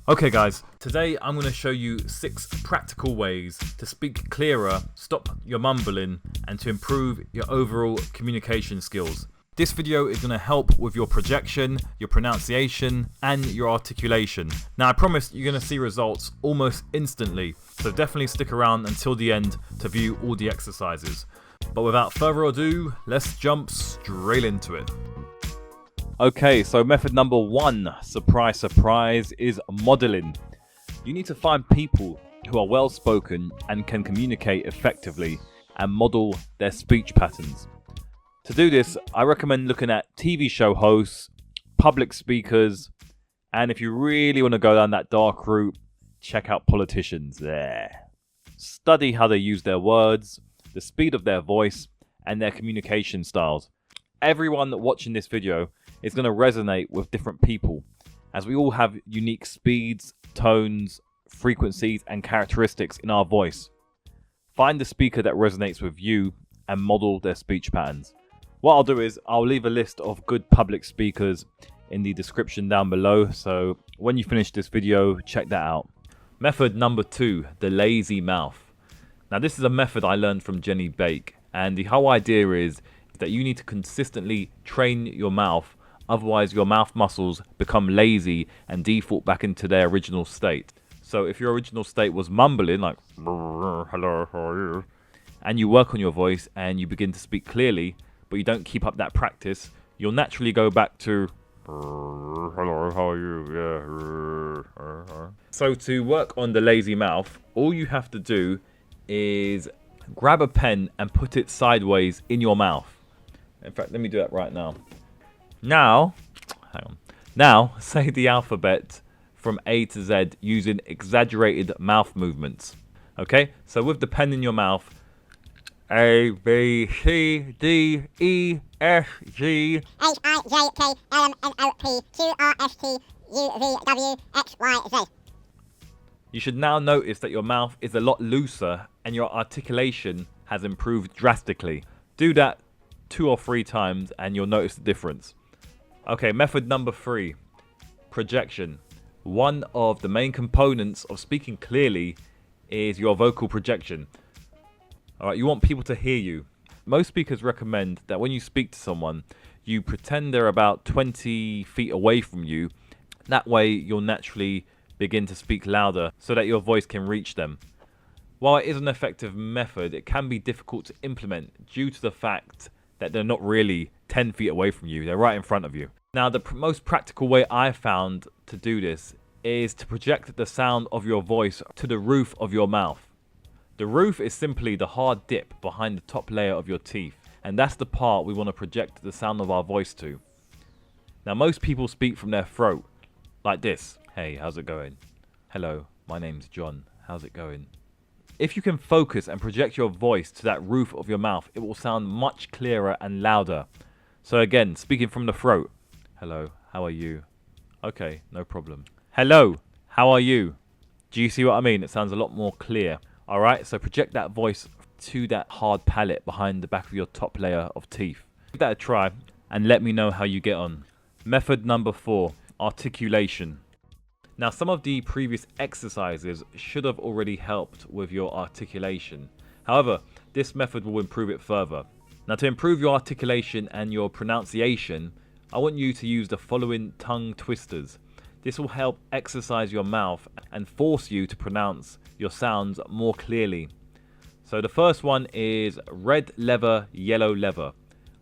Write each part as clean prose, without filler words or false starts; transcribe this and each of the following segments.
Okay guys, today I'm going to show you 6 practical ways to speak clearer, stop your mumbling, and to improve your overall communication skills. This video is going to help with your projection, your pronunciation, and your articulation. Now I promise you're going to see results almost instantly, so definitely stick around until the end to view all the exercises. But without further ado, let's jump straight into it. Okay, so method number 1, surprise, surprise, is modeling. You need to find people who are well spoken and can communicate effectively and model their speech patterns. To do this, I recommend looking at TV show hosts, public speakers, and if you really want to go down that dark route, check out politicians there. Study how they use their words, the speed of their voice, and their communication styles. Everyone watching this video is going to resonate with different people, as we all have unique speeds, tones, frequencies, and characteristics in our voice. Find the speaker that resonates with you and model their speech patterns. What I'll do is I'll leave a list of good public speakers in the description down below, so when you finish this video, check that out. Method number 2, the lazy mouth. Now this is a method I learned from Jenny Bake, and the whole idea is that you need to consistently train your mouth, otherwise your mouth muscles become lazy and default back into their original state. So if your original state was mumbling, like hello, how are you, and you work on your voice and you begin to speak clearly, but you don't keep up that practice, you'll naturally go back to hello, how are you, yeah. So to work on the lazy mouth, all you have to do is grab a pen and put it sideways in your mouth. In fact, let me do that right now. Now, say the alphabet from A to Z using exaggerated mouth movements. Okay, so with the pen in your mouth, A, B, C, D, E, F, G, H, I, J, K, L, M, N, O, P, Q, R, S, T, U, V, W, X, Y, Z. You should now notice that your mouth is a lot looser and your articulation has improved drastically. Do that 2 or 3 times and you'll notice the difference. Okay, method number 3, projection. One of the main components of speaking clearly is your vocal projection. Alright, you want people to hear you. Most speakers recommend that when you speak to someone, you pretend they're about 20 feet away from you. That way you'll naturally begin to speak louder so that your voice can reach them. While it is an effective method, it can be difficult to implement due to the fact that they're not really 10 feet away from you, they're right in front of you. Now the most practical way I found to do this is to project the sound of your voice to the roof of your mouth. The roof is simply the hard dip behind the top layer of your teeth, and that's the part we want to project the sound of our voice to. Now most people speak from their throat, like this. Hey, how's it going? Hello, my name's John. How's it going? If you can focus and project your voice to that roof of your mouth, it will sound much clearer and louder. So again, speaking from the throat. Hello, how are you? Okay, no problem. Hello, how are you? Do you see what I mean? It sounds a lot more clear. Alright, so project that voice to that hard palate behind the back of your top layer of teeth. Give that a try and let me know how you get on. Method number 4, articulation. Now some of the previous exercises should have already helped with your articulation. However, this method will improve it further. Now to improve your articulation and your pronunciation, I want you to use the following tongue twisters. This will help exercise your mouth and force you to pronounce your sounds more clearly. So the first one is red leather, yellow leather.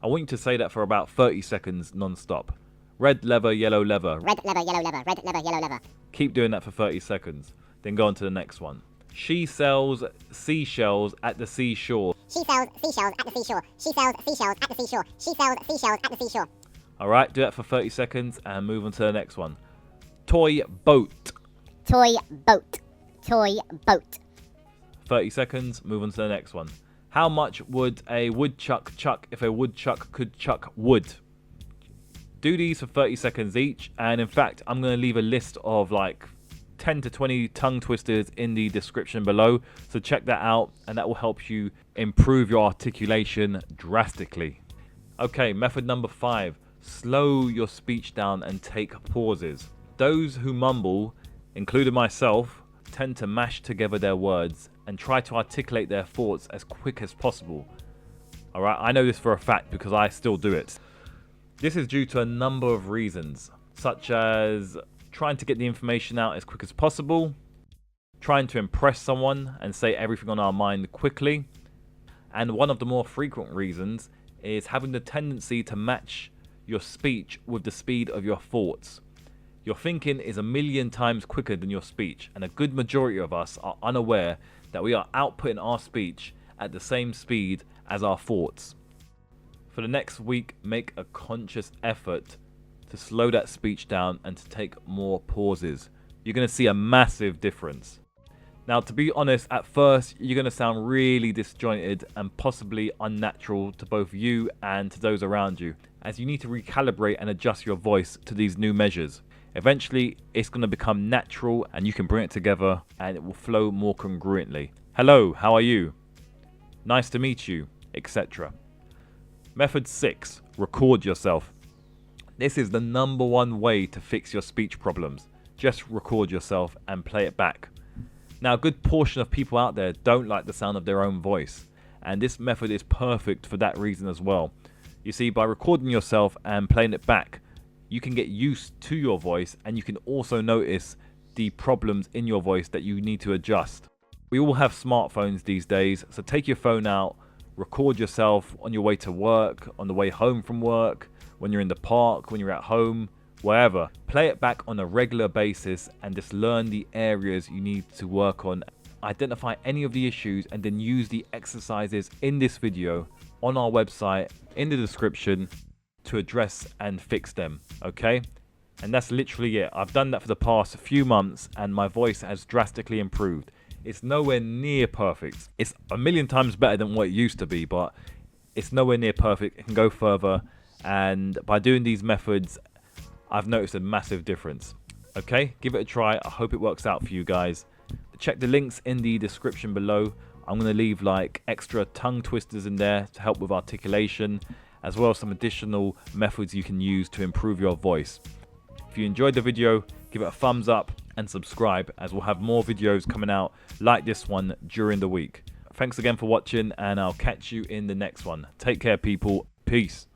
I want you to say that for about 30 seconds non-stop. Red leather, yellow leather. Red leather, yellow leather. Red leather, yellow leather. Keep doing that for 30 seconds. Then go on to the next one. She sells seashells at the seashore. She sells seashells at the seashore. She sells seashells at the seashore. She sells seashells at the seashore. Alright, do that for 30 seconds and move on to the next one. Toy boat. Toy boat. Toy boat. 30 seconds, move on to the next one. How much would a woodchuck chuck if a woodchuck could chuck wood? Do these for 30 seconds each, and in fact I'm going to leave a list of like 10 to 20 tongue twisters in the description below, so check that out and that will help you improve your articulation drastically. Okay, method number 5, slow your speech down and take pauses. Those who mumble including myself, tend to mash together their words and try to articulate their thoughts as quick as possible. Alright, I know this for a fact because I still do it. This is due to a number of reasons, such as trying to get the information out as quick as possible, trying to impress someone and say everything on our mind quickly, and one of the more frequent reasons is having the tendency to match your speech with the speed of your thoughts. Your thinking is 1,000,000 times quicker than your speech, and a good majority of us are unaware that we are outputting our speech at the same speed as our thoughts. For the next week, make a conscious effort to slow that speech down and to take more pauses. You're going to see a massive difference. Now, to be honest, at first, you're going to sound really disjointed and possibly unnatural to both you and to those around you, as you need to recalibrate and adjust your voice to these new measures. Eventually, it's going to become natural and you can bring it together and it will flow more congruently. Hello, how are you? Nice to meet you, etc. Method 6, record yourself. This is the #1 way to fix your speech problems. Just record yourself and play it back. Now, a good portion of people out there don't like the sound of their own voice, and this method is perfect for that reason as well. You see, by recording yourself and playing it back, you can get used to your voice and you can also notice the problems in your voice that you need to adjust. We all have smartphones these days, so take your phone out, record yourself on your way to work, on the way home from work, when you're in the park, when you're at home, wherever. Play it back on a regular basis and just learn the areas you need to work on. Identify any of the issues and then use the exercises in this video on our website in the description to address and fix them, okay? And that's literally it. I've done that for the past few months and my voice has drastically improved. It's nowhere near perfect. It's 1,000,000 times better than what it used to be, but it's nowhere near perfect. It can go further, and by doing these methods, I've noticed a massive difference. Okay, give it a try. I hope it works out for you guys. Check the links in the description below. I'm going to leave like extra tongue twisters in there to help with articulation, as well as some additional methods you can use to improve your voice. If you enjoyed the video, give it a thumbs up and subscribe, as we'll have more videos coming out like this one during the week. Thanks again for watching, and I'll catch you in the next one. Take care, people. Peace.